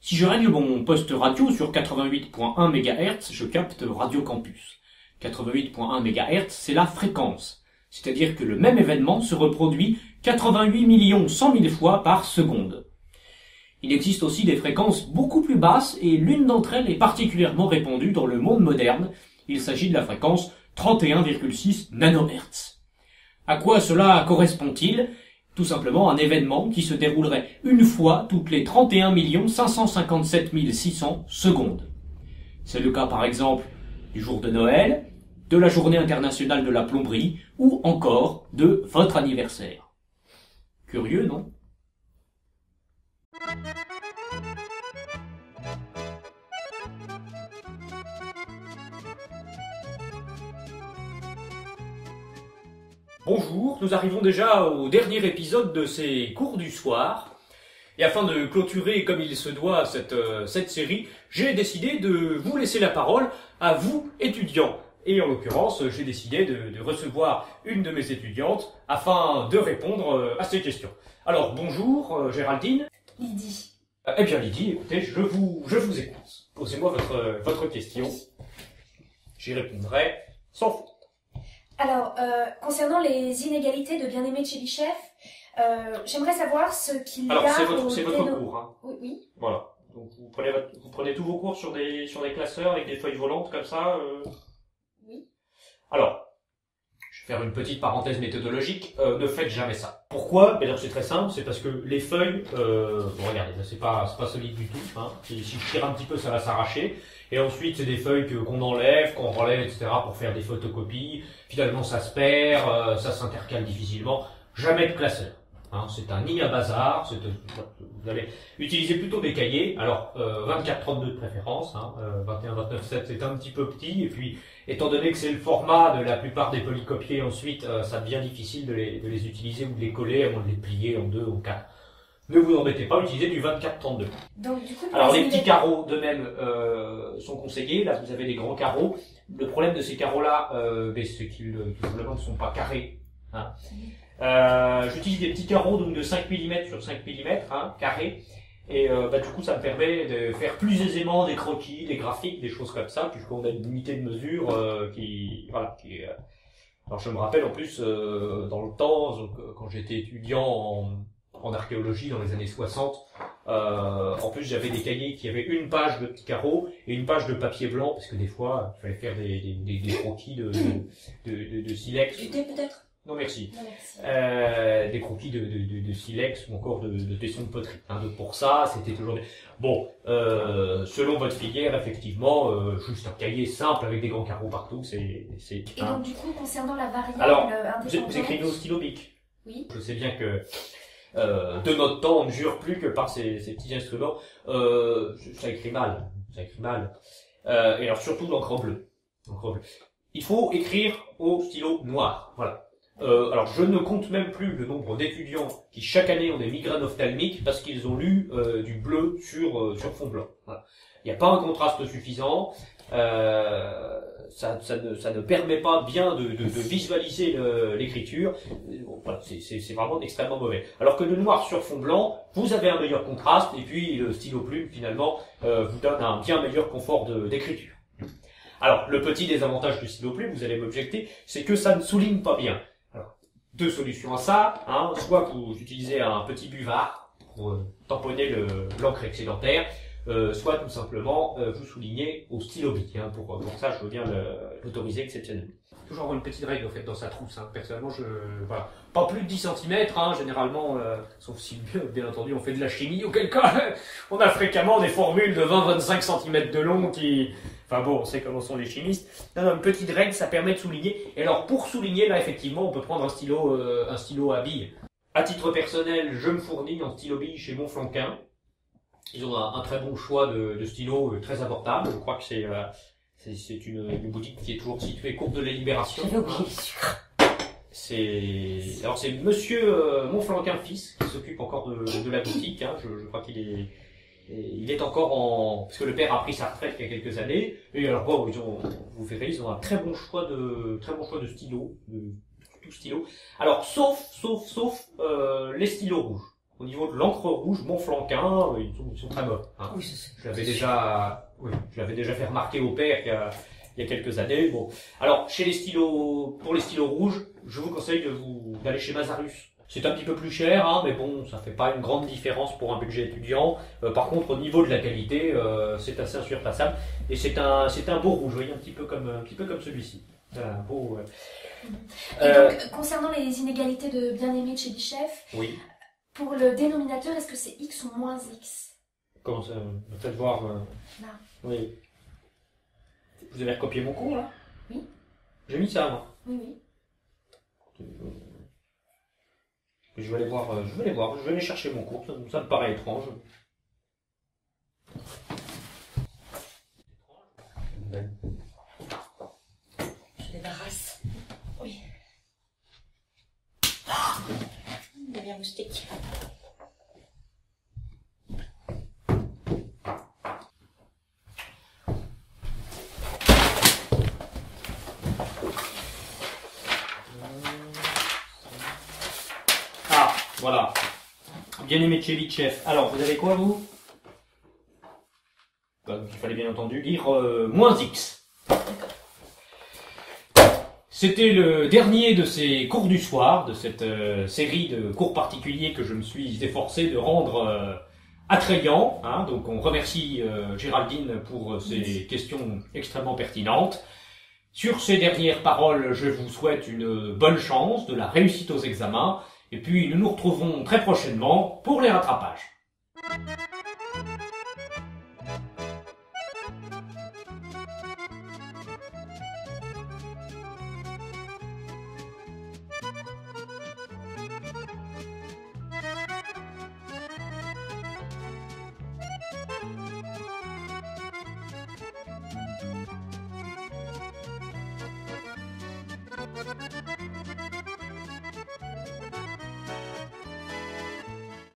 Si je règle mon poste radio sur 88.1 MHz, je capte Radio Campus. 88.1 MHz, c'est la fréquence. C'est-à-dire que le même événement se reproduit 88 100 000 fois par seconde. Il existe aussi des fréquences beaucoup plus basses et l'une d'entre elles est particulièrement répandue dans le monde moderne. Il s'agit de la fréquence 31,6 nanohertz. À quoi cela correspond-il ? Tout simplement un événement qui se déroulerait une fois toutes les 31 557 600 secondes. C'est le cas par exemple du jour de Noël, de la journée internationale de la plomberie ou encore de votre anniversaire. Curieux, non ? Bonjour, nous arrivons déjà au dernier épisode de ces cours du soir. Et afin de clôturer comme il se doit cette série, j'ai décidé de vous laisser la parole à vous, étudiants. Et en l'occurrence, j'ai décidé de recevoir une de mes étudiantes afin de répondre à ces questions. Alors, bonjour Géraldine. Lydie. Eh bien Lydie, écoutez, je vous écoute. Posez-moi votre question. J'y répondrai sans faute. Alors, concernant les inégalités de Bien-Aimé de Tchébychev, j'aimerais savoir ce qu'il y a... Alors, c'est votre cours, hein. Oui, oui. Voilà. Donc, vous prenez tous vos cours sur des classeurs avec des feuilles volantes comme ça Oui. Alors, je vais faire une petite parenthèse méthodologique. Ne faites jamais ça. Pourquoi ? Ben, c'est très simple. C'est parce que les feuilles... bon, regardez, là, c'est pas solide du tout. Hein. Si je tire un petit peu, ça va s'arracher. Et ensuite, c'est des feuilles qu'on enlève, qu'on relève, etc. pour faire des photocopies. Finalement, ça se perd, ça s'intercale difficilement. Jamais de classeur. Hein, c'est un nid à bazar. Vous allez utiliser plutôt des cahiers. Alors, 24-32 de préférence. Hein, 21-29-7, c'est un petit peu petit. Et puis, étant donné que c'est le format de la plupart des polycopiés, ensuite, ça devient difficile de les utiliser ou de les coller, à moins de les plier en 2 ou 4. Ne vous embêtez pas, utilisez du 24-32. Donc, du coup, alors les petits carreaux de même sont conseillés. Là vous avez des grands carreaux. Le problème de ces carreaux-là, c'est qu'ils ne sont pas carrés. Hein. J'utilise des petits carreaux donc de 5 mm sur 5 mm, hein, carrés. Et du coup ça me permet de faire plus aisément des croquis, des graphiques, des choses comme ça, puisqu'on a une unité de mesure alors je me rappelle en plus dans le temps, quand j'étais étudiant en archéologie dans les années 60. En plus, j'avais des cahiers qui avaient une page de petits carreaux et une page de papier blanc, parce que des fois, il fallait faire des croquis de silex. Du thé peut-être ? Non, merci. Non, merci. Des croquis de silex ou encore de tessons de poterie. Hein, donc pour ça, c'était toujours... Bon, selon votre filière, effectivement, juste un cahier simple avec des grands carreaux partout, c'est... Et donc du coup, concernant la variable alors, indépendante... vous écrivez au stylo bic. Oui. Je sais bien que... de notre temps, on ne jure plus que par ces petits instruments. Ça écrit mal. Et alors surtout l'encre en bleu. Il faut écrire au stylo noir. Voilà. Alors je ne compte même plus le nombre d'étudiants qui chaque année ont des migraines ophtalmiques parce qu'ils ont lu du bleu sur fond blanc. Voilà. Il n'y a pas un contraste suffisant. Ça ne permet pas bien de visualiser l'écriture. Bon, voilà, c'est vraiment extrêmement mauvais. Alors que le noir sur fond blanc, vous avez un meilleur contraste et puis le stylo plume finalement vous donne un bien meilleur confort d'écriture. Alors le petit désavantage du stylo plume, vous allez m'objecter, c'est que ça ne souligne pas bien. Alors, deux solutions à ça, hein, soit vous utilisez un petit buvard pour tamponner l'encre excédentaire, soit tout simplement vous soulignez au stylo bic. Hein, pour ça, je veux bien l'autoriser exceptionnellement. Toujours avoir une petite règle en fait dans sa trousse. Hein. Personnellement, voilà, pas plus de 10 cm. Hein, généralement, sauf si bien entendu on fait de la chimie. Auquel cas, on a fréquemment des formules de 20-25 cm de long qui... Enfin bon, on sait comment sont les chimistes. Non, une petite règle, ça permet de souligner. Et alors pour souligner, là effectivement, on peut prendre un stylo à billes. À titre personnel, je me fournis en stylo bille chez Montflanquin. Ils ont un très bon choix de stylos très abordable. Je crois que c'est une boutique qui est toujours située courbe de la Libération. J'avais oublié Alors c'est Monsieur Montflanquin fils qui s'occupe encore de la boutique. Hein. Je crois il est encore parce que le père a pris sa retraite il y a quelques années. Et alors bon, vous verrez, ils ont un très bon choix de stylos, tout stylo. Alors sauf les stylos rouges. Au niveau de l'encre rouge, Montflanquin, ils sont très mauvais. Hein. Oui, Je l'avais déjà fait remarquer au père il y a quelques années. Bon, alors pour les stylos rouges, je vous conseille d'aller chez Mazarus. C'est un petit peu plus cher, hein, mais bon, ça fait pas une grande différence pour un budget étudiant. Par contre, au niveau de la qualité, c'est assez insurpassable. Et c'est un beau rouge, vous voyez, un petit peu comme celui-ci. Un beau. Et donc, concernant les inégalités de bien-aimé de Chebyshev, Oui. pour le dénominateur, est-ce que c'est X ou moins X? Comment ça? Faites voir. Là. Oui. Vous avez recopié mon cours là? Oui. J'ai mis ça, moi. Oui, oui. Je vais aller voir, je vais aller chercher mon cours, ça me paraît étrange. Je débarrasse. Oui. Il y avait un moustique. Voilà. Bien-aimé de Chebyshev. Alors, vous avez quoi, vous? Donc, il fallait bien entendu lire moins X. C'était le dernier de ces cours du soir, de cette série de cours particuliers que je me suis efforcé de rendre attrayants. Hein. Donc, on remercie Géraldine pour ces questions extrêmement pertinentes. Sur ces dernières paroles, je vous souhaite une bonne chance, de la réussite aux examens. Et puis, nous nous retrouvons très prochainement pour les rattrapages.